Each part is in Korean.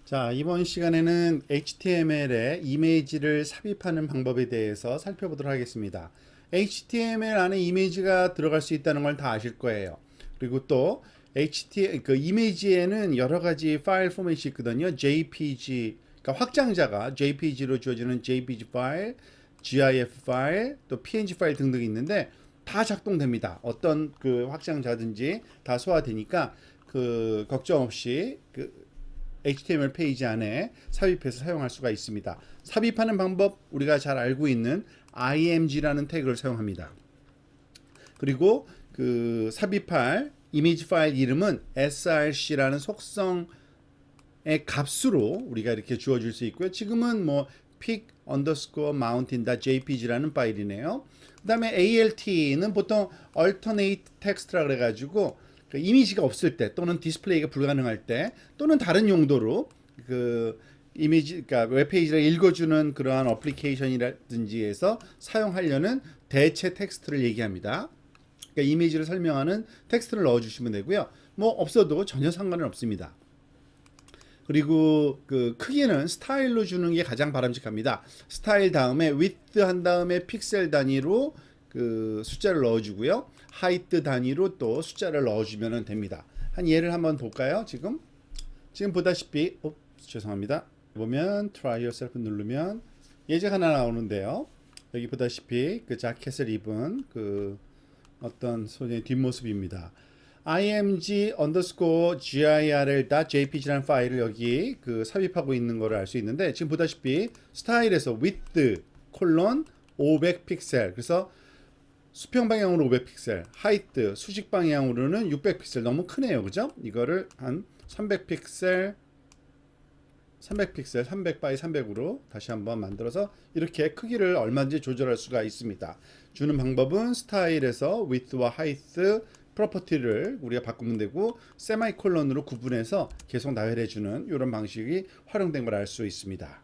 자, 이번 시간에는 HTML에 이미지를 삽입하는 방법에 대해서 살펴보도록 하겠습니다. HTML 안에 이미지가 들어갈 수 있다는 걸 다 아실 거예요. 그리고 또 그 이미지에는 여러 가지 파일 포맷이 있거든요. JPG, 그러니까 확장자가 JPG로 주어지는 JPG 파일, GIF 파일, 또 PNG 파일 등등 있는데 다 작동됩니다. 어떤 그 확장자든지 다 소화되니까 그 걱정 없이 HTML 페이지 안에 삽입해서 사용할 수가 있습니다. 삽입하는 방법 우리가 잘 알고 있는 img라는 태그를 사용합니다. 그리고 그 삽입할 이미지 파일 이름은 src라는 속성의 값으로 우리가 이렇게 주어줄 수 있고요. 지금은 뭐 pic underscore mountain.jpg라는 파일이네요. 그 다음에 alt는 보통 alternate text라 그래가지고 그 이미지가 없을 때 또는 디스플레이가 불가능할 때 또는 다른 용도로 그 이미지, 그러니까 웹페이지를 읽어주는 그러한 어플리케이션이라든지에서 사용하려는 대체 텍스트를 얘기합니다. 그러니까 이미지를 설명하는 텍스트를 넣어주시면 되고요. 뭐 없어도 전혀 상관은 없습니다. 그리고 그 크기는 스타일로 주는 게 가장 바람직합니다. 스타일 다음에 width 한 다음에 픽셀 단위로 그 숫자를 넣어주고요. height 단위로 또 숫자를 넣어주면 됩니다. 한 예를 한번 볼까요? 지금 보다시피 죄송합니다. 보면 try yourself 누르면 예제가 하나 나오는데요. 여기 보다시피 그 자켓을 입은 그 어떤 소녀의 뒷모습입니다. img underscore girl.jpg라는 파일을 여기 그 삽입하고 있는 거를 알 수 있는데 지금 보다시피 스타일에서 width 콜론 500 픽셀, 그래서 수평 방향으로 500 픽셀, height 수직 방향으로는 600 픽셀, 너무 크네요, 그죠? 이거를 한 300 픽셀 300 바이 300으로 다시 한번 만들어서 이렇게 크기를 얼마든지 조절할 수가 있습니다. 주는 방법은 스타일에서 width와 height 프로퍼티를 우리가 바꾸면 되고 세마이콜론으로 구분해서 계속 나열해 주는 이런 방식이 활용된 걸 알 수 있습니다.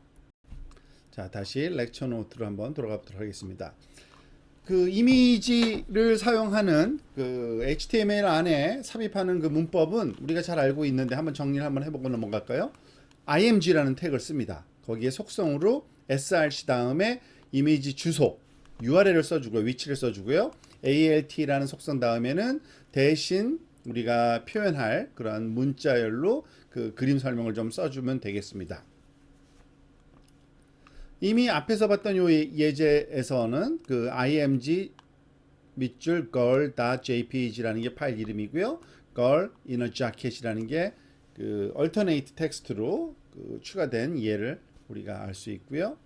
자, 다시 렉처 노트로 한번 돌아가 보도록 하겠습니다. 그 이미지를 사용하는 그 HTML 안에 삽입하는 그 문법은 우리가 잘 알고 있는데 한번 정리를 한번 해보고 넘어갈까요? img라는 태그를 씁니다. 거기에 속성으로 src 다음에 이미지 주소 URL을 써주고요. 위치를 써주고요. alt라는 속성 다음에는 대신 우리가 표현할 그런 문자열로 그 그림 설명을 좀 써주면 되겠습니다. 이미 앞에서 봤던 요 예제에서는 그 img 밑줄 girl.jpg라는 게 파일 이름이고요. girl inner jacket이라는 게 그 alternate 텍스트로 그 추가된 예를 우리가 알 수 있고요.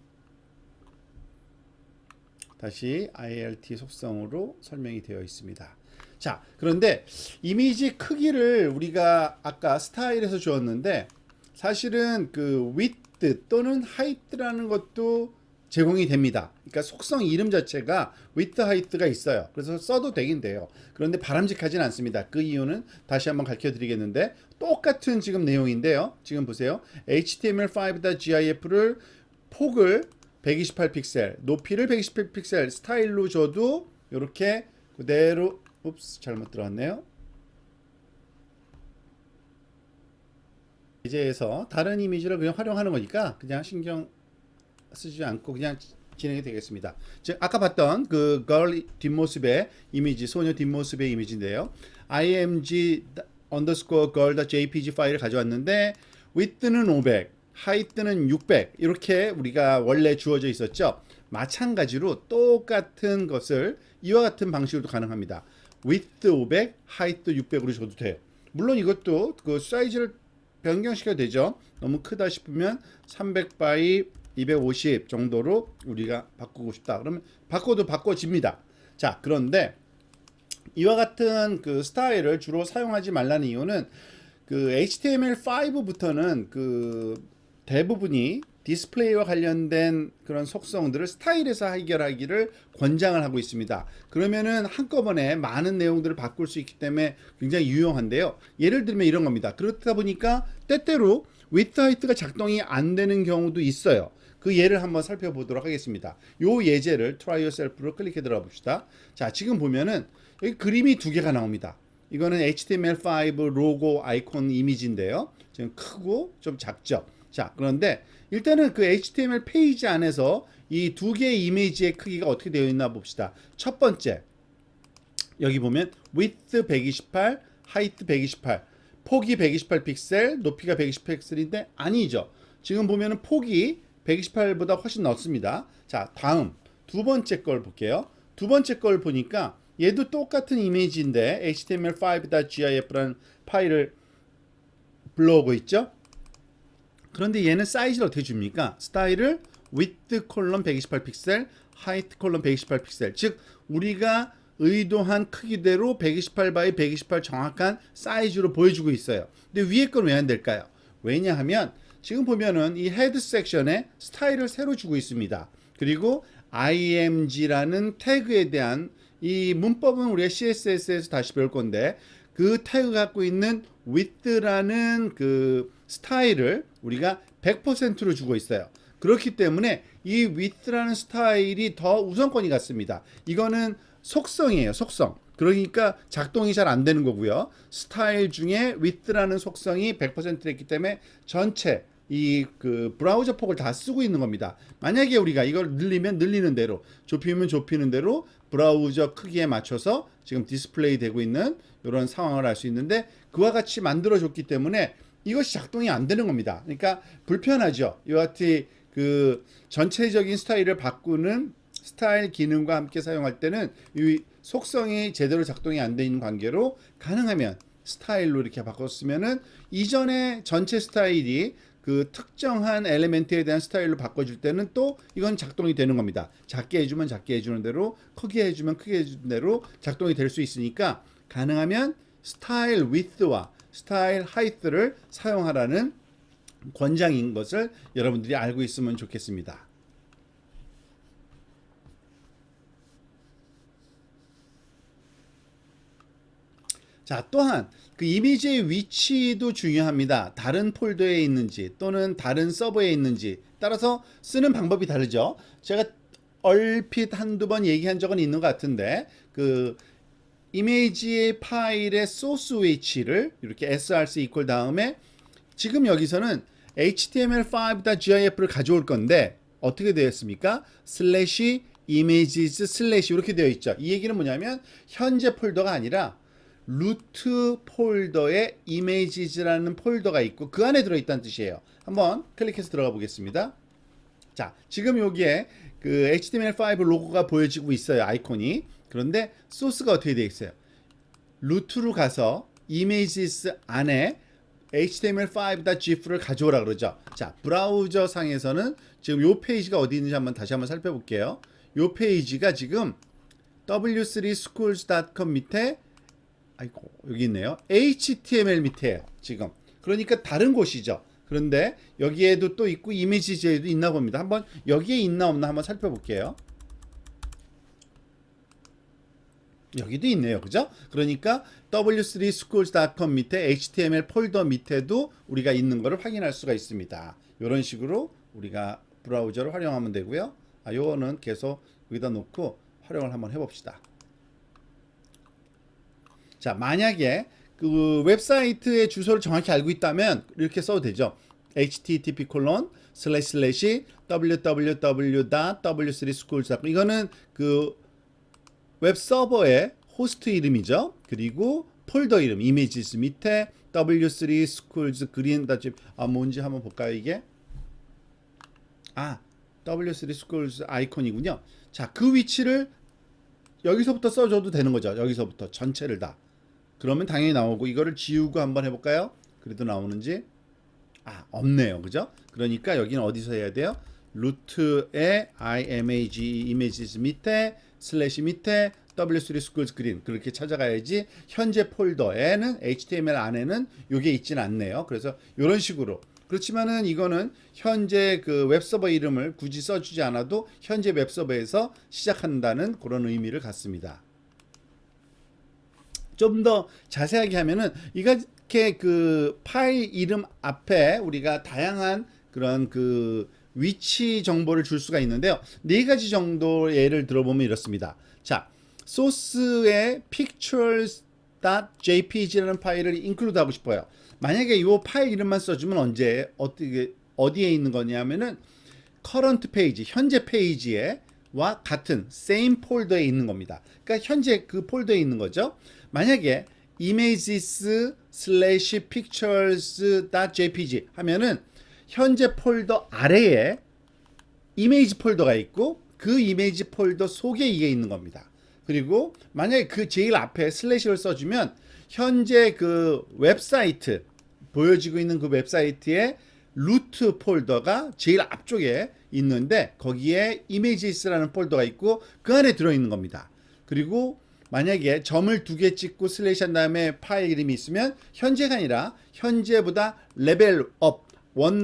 다시 ILT 속성으로 설명이 되어 있습니다. 자, 그런데 이미지 크기를 우리가 아까 스타일에서 주었는데 사실은 그 width 또는 height라는 것도 제공이 됩니다. 그러니까 속성 이름 자체가 width, height가 있어요. 그래서 써도 되긴 돼요. 그런데 바람직하진 않습니다. 그 이유는 다시 한번 가르쳐 드리겠는데 똑같은 지금 내용인데요. 지금 보세요. HTML5.gif를 폭을 128 픽셀, 높이를 128 픽셀 스타일로 줘도 이렇게 그대로 잘못 들어왔네요. 예제에서 다른 이미지를 그냥 활용하는 거니까 그냥 신경 쓰지 않고 그냥 진행이 되겠습니다. 즉 아까 봤던 그 girl 뒷모습의 이미지, 소녀 뒷모습의 이미지인데요. img underscore girl.jpg 파일을 가져왔는데 width는 500, height는 600 이렇게 우리가 원래 주어져 있었죠. 마찬가지로 똑같은 것을 이와 같은 방식으로 가능합니다. width 500, height 600으로 줘도 돼요. 물론 이것도 그 사이즈를 변경시켜도 되죠. 너무 크다 싶으면 300 바이 250 정도로 우리가 바꾸고 싶다. 그러면 바꿔도 바꿔집니다. 자, 그런데 이와 같은 그 스타일을 주로 사용하지 말라는 이유는 그 HTML5부터는 그 대부분이 디스플레이와 관련된 그런 속성들을 스타일에서 해결하기를 권장을 하고 있습니다. 그러면은 한꺼번에 많은 내용들을 바꿀 수 있기 때문에 굉장히 유용한데요. 예를 들면 이런 겁니다. 그렇다 보니까 때때로 width height가 작동이 안 되는 경우도 있어요. 그 예를 한번 살펴보도록 하겠습니다. 요 예제를 try yourself로 클릭해 들어가 봅시다. 자, 지금 보면은 여기 그림이 두 개가 나옵니다. 이거는 HTML5 로고 아이콘 이미지인데요. 지금 크고 좀 작죠. 자, 그런데 일단은 그 HTML 페이지 안에서 이 두 개의 이미지의 크기가 어떻게 되어 있나 봅시다. 첫 번째, 여기 보면 width 128, height 128, 폭이 128 픽셀, 높이가 120 픽셀인데 아니죠. 지금 보면은 폭이 128보다 훨씬 넓습니다. 자, 다음 두 번째 걸 볼게요. 두 번째 걸 보니까 얘도 똑같은 이미지인데 html5.gif라는 파일을 불러오고 있죠. 그런데 얘는 사이즈를 어떻게 줍니까? 스타일을 width 콜론 128 픽셀, height 콜론 128 픽셀. 즉 우리가 의도한 크기대로 128 by 128 정확한 사이즈로 보여주고 있어요. 근데 위에 건 왜 안 될까요? 왜냐하면 지금 보면은 이 헤드 섹션에 스타일을 새로 주고 있습니다. 그리고 img라는 태그에 대한 이 문법은 우리가 CSS에서 다시 배울 건데 그 태그 갖고 있는 width라는 그 스타일을 우리가 100%로 주고 있어요. 그렇기 때문에 이 width라는 스타일이 더 우선권이 같습니다. 이거는 속성이에요, 속성. 그러니까 작동이 잘 안 되는 거고요. 스타일 중에 width라는 속성이 100%였기 때문에 전체 이 그 브라우저 폭을 다 쓰고 있는 겁니다. 만약에 우리가 이걸 늘리면 늘리는 대로, 좁히면 좁히는 대로 브라우저 크기에 맞춰서 지금 디스플레이 되고 있는 이런 상황을 알 수 있는데 그와 같이 만들어줬기 때문에 이것이 작동이 안 되는 겁니다. 그러니까 불편하죠. 이와 같이 그 전체적인 스타일을 바꾸는 스타일 기능과 함께 사용할 때는 이 속성이 제대로 작동이 안 되는 관계로 가능하면 스타일로 이렇게 바꿨으면은 이전에 전체 스타일이 그 특정한 엘리멘트에 대한 스타일로 바꿔줄 때는 또 이건 작동이 되는 겁니다. 작게 해주면 작게 해주는 대로, 크게 해주면 크게 해주는 대로 작동이 될 수 있으니까 가능하면 스타일 width와 스타일 height를 사용하라는 권장인 것을 여러분들이 알고 있으면 좋겠습니다. 자, 또한 그 이미지의 위치도 중요합니다. 다른 폴더에 있는지 또는 다른 서버에 있는지 따라서 쓰는 방법이 다르죠. 제가 얼핏 한두 번 얘기한 적은 있는 것 같은데 그 이미지 파일의 소스 위치를 이렇게 src 이퀄 다음에 지금 여기서는 html5.gif를 가져올 건데 어떻게 되었습니까? 슬래시 images 슬래시 이렇게 되어 있죠. 이 얘기는 뭐냐면 현재 폴더가 아니라 루트 폴더에 images라는 폴더가 있고 그 안에 들어있다는 뜻이에요. 한번 클릭해서 들어가 보겠습니다. 자, 지금 여기에 그 HTML5 로고가 보여지고 있어요. 아이콘이. 그런데 소스가 어떻게 되어 있어요? 루트로 가서 images 안에 html5.gif를 가져오라 그러죠. 자, 브라우저 상에서는 지금 요 페이지가 어디 있는지 다시 한번 살펴볼게요. 요 페이지가 지금 w3schools.com 밑에 아이고 여기 있네요. HTML 밑에요. 지금. 그러니까 다른 곳이죠. 그런데 여기에도 또 있고 이미지제에도 있나 봅니다. 한번 여기에 있나 없나 한번 살펴볼게요. 여기도 있네요. 그죠? 그러니까 w3schools.com 밑에 HTML 폴더 밑에도 우리가 있는 것을 확인할 수가 있습니다. 이런 식으로 우리가 브라우저를 활용하면 되고요. 요거는 계속 여기다 놓고 활용을 한번 해봅시다. 자, 만약에 그 웹사이트의 주소를 정확히 알고 있다면 이렇게 써도 되죠. http://www.w3schools.com 이거는 그 웹 서버의 호스트 이름이죠. 그리고 폴더 이름 images 밑에 w3schools green 뭔지 한번 볼까요? 이게 w3schools 아이콘이군요. 자, 그 위치를 여기서부터 써줘도 되는 거죠. 여기서부터 전체를 다. 그러면 당연히 나오고 이거를 지우고 한번 해볼까요? 그래도 나오는지 없네요. 그죠? 그러니까 여기는 어디서 해야 돼요? 루트에 images 밑에 슬래시 밑에 w3schools green 그렇게 찾아가야지 현재 폴더에는 HTML 안에는 이게 있진 않네요. 그래서 이런 식으로 그렇지만은 이거는 현재 그 웹서버 이름을 굳이 써주지 않아도 현재 웹서버에서 시작한다는 그런 의미를 갖습니다. 좀 더 자세하게 하면은 이렇게 그 파일 이름 앞에 우리가 다양한 그런 그 위치 정보를 줄 수가 있는데요. 네 가지 정도 예를 들어보면 이렇습니다. 자, 소스에 pictures.jpg라는 파일을 인클루드 하고 싶어요. 만약에 이 파일 이름만 써주면 언제 어떻게 어디에 있는 거냐면은 current 페이지, 현재 페이지에와 같은 same 폴더에 있는 겁니다. 그러니까 현재 그 폴더에 있는 거죠. 만약에 images/pictures.jpg 하면은 현재 폴더 아래에 이미지 폴더가 있고 그 이미지 폴더 속에 이게 있는 겁니다. 그리고 만약에 그 제일 앞에 슬래시를 써주면 현재 그 웹사이트 보여지고 있는 그 웹사이트의 루트 폴더가 제일 앞쪽에 있는데 거기에 images라는 폴더가 있고 그 안에 들어있는 겁니다. 그리고 만약에 점을 2개 찍고 슬래시 한 다음에 파일 이름이 있으면 현재가 아니라 현재보다 레벨업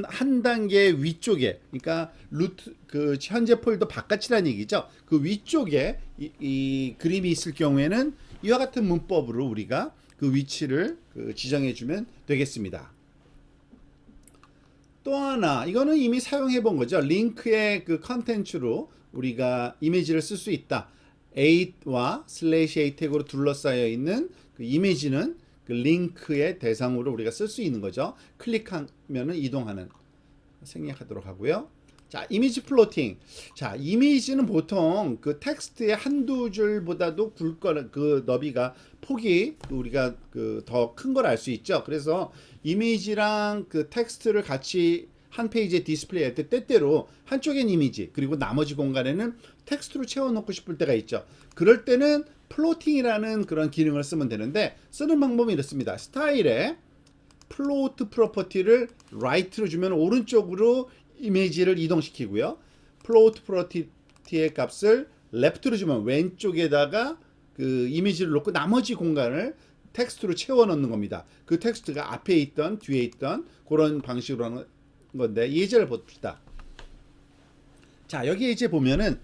한 단계 위쪽에, 그러니까 루트 그 현재 폴더 바깥이라는 얘기죠. 그 위쪽에 이 그림이 있을 경우에는 이와 같은 문법으로 우리가 그 위치를 지정해 주면 되겠습니다. 또 하나, 이거는 이미 사용해 본 거죠. 링크의 그 컨텐츠로 우리가 이미지를 쓸 수 있다. /8와 /8 태그로 둘러싸여 있는 그 이미지는 그 링크의 대상으로 우리가 쓸 수 있는 거죠. 클릭하면은 이동하는, 생략하도록 하고요. 자, 이미지 플로팅. 자, 이미지는 보통 그 텍스트의 한두 줄보다도 그 너비가 폭이 우리가 그 더 큰 걸 알 수 있죠. 그래서 이미지랑 그 텍스트를 같이 한 페이지에 디스플레이 할 때 때때로 한쪽엔 이미지 그리고 나머지 공간에는 텍스트로 채워놓고 싶을 때가 있죠. 그럴 때는 플로팅이라는 그런 기능을 쓰면 되는데 쓰는 방법이 이렇습니다. 스타일에 플로트 프로퍼티를 right로 주면 오른쪽으로 이미지를 이동시키고요. 플로트 프로퍼티의 값을 left로 주면 왼쪽에다가 그 이미지를 놓고 나머지 공간을 텍스트로 채워 넣는 겁니다. 그 텍스트가 앞에 있던 뒤에 있던 그런 방식으로 하는 건데 예제를 봅시다. 자, 여기 이제 보면은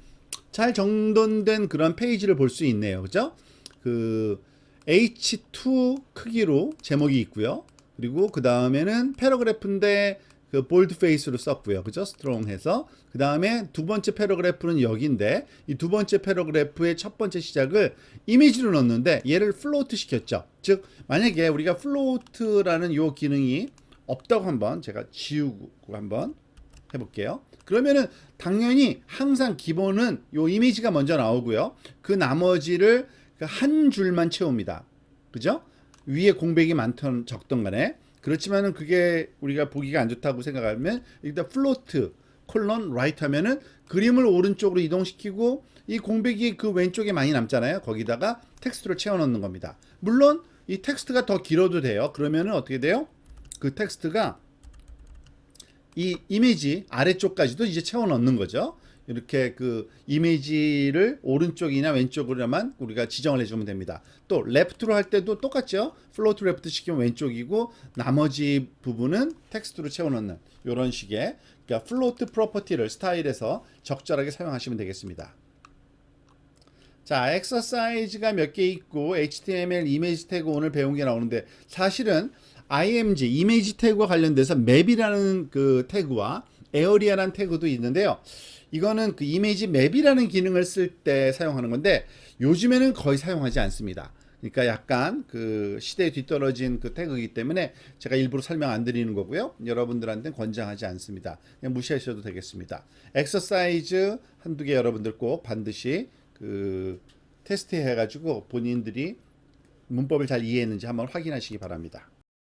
잘 정돈된 그런 페이지를 볼 수 있네요. 그죠? 그 H2 크기로 제목이 있고요. 그리고 그 다음에는 패러그래프인데 그 볼드 페이스로 썼고요. 그죠? 스트롱해서. 그 다음에 두 번째 패러그래프는 여기인데 이 두 번째 패러그래프의 첫 번째 시작을 이미지로 넣었는데 얘를 플로트 시켰죠. 즉 만약에 우리가 플로트라는 요 기능이 없다고 한번 제가 지우고 한번 해볼게요. 그러면은 당연히 항상 기본은 요 이미지가 먼저 나오고요. 그 나머지를 한 줄만 채웁니다. 그죠? 위에 공백이 많던 적던 간에. 그렇지만은 그게 우리가 보기가 안 좋다고 생각하면 일단 플로트 콜론 라이트 하면은 그림을 오른쪽으로 이동시키고 이 공백이 그 왼쪽에 많이 남잖아요. 거기다가 텍스트를 채워 넣는 겁니다. 물론 이 텍스트가 더 길어도 돼요. 그러면은 어떻게 돼요? 그 텍스트가 이 이미지 아래쪽까지도 이제 채워 넣는 거죠. 이렇게 그 이미지를 오른쪽이나 왼쪽으로만 우리가 지정을 해주면 됩니다. 또 레프트로 할 때도 똑같죠. 플로트 레프트 시키면 왼쪽이고 나머지 부분은 텍스트로 채워 넣는 이런 식의 그러니까 플로트 프로퍼티를 스타일에서 적절하게 사용하시면 되겠습니다. 자, 엑서사이즈가 몇 개 있고 HTML 이미지 태그 오늘 배운 게 나오는데 사실은 img 이미지 태그와 관련돼서 맵이라는 그 태그와 에어리아라는 태그도 있는데요. 이거는 그 이미지 맵이라는 기능을 쓸 때 사용하는 건데 요즘에는 거의 사용하지 않습니다. 그러니까 약간 그 시대에 뒤떨어진 그 태그이기 때문에 제가 일부러 설명 안 드리는 거고요. 여러분들한테는 권장하지 않습니다. 그냥 무시하셔도 되겠습니다. 엑서사이즈 한두 개 여러분들 꼭 반드시 그 테스트 해가지고 본인들이 문법을 잘 이해했는지 한번 확인하시기 바랍니다.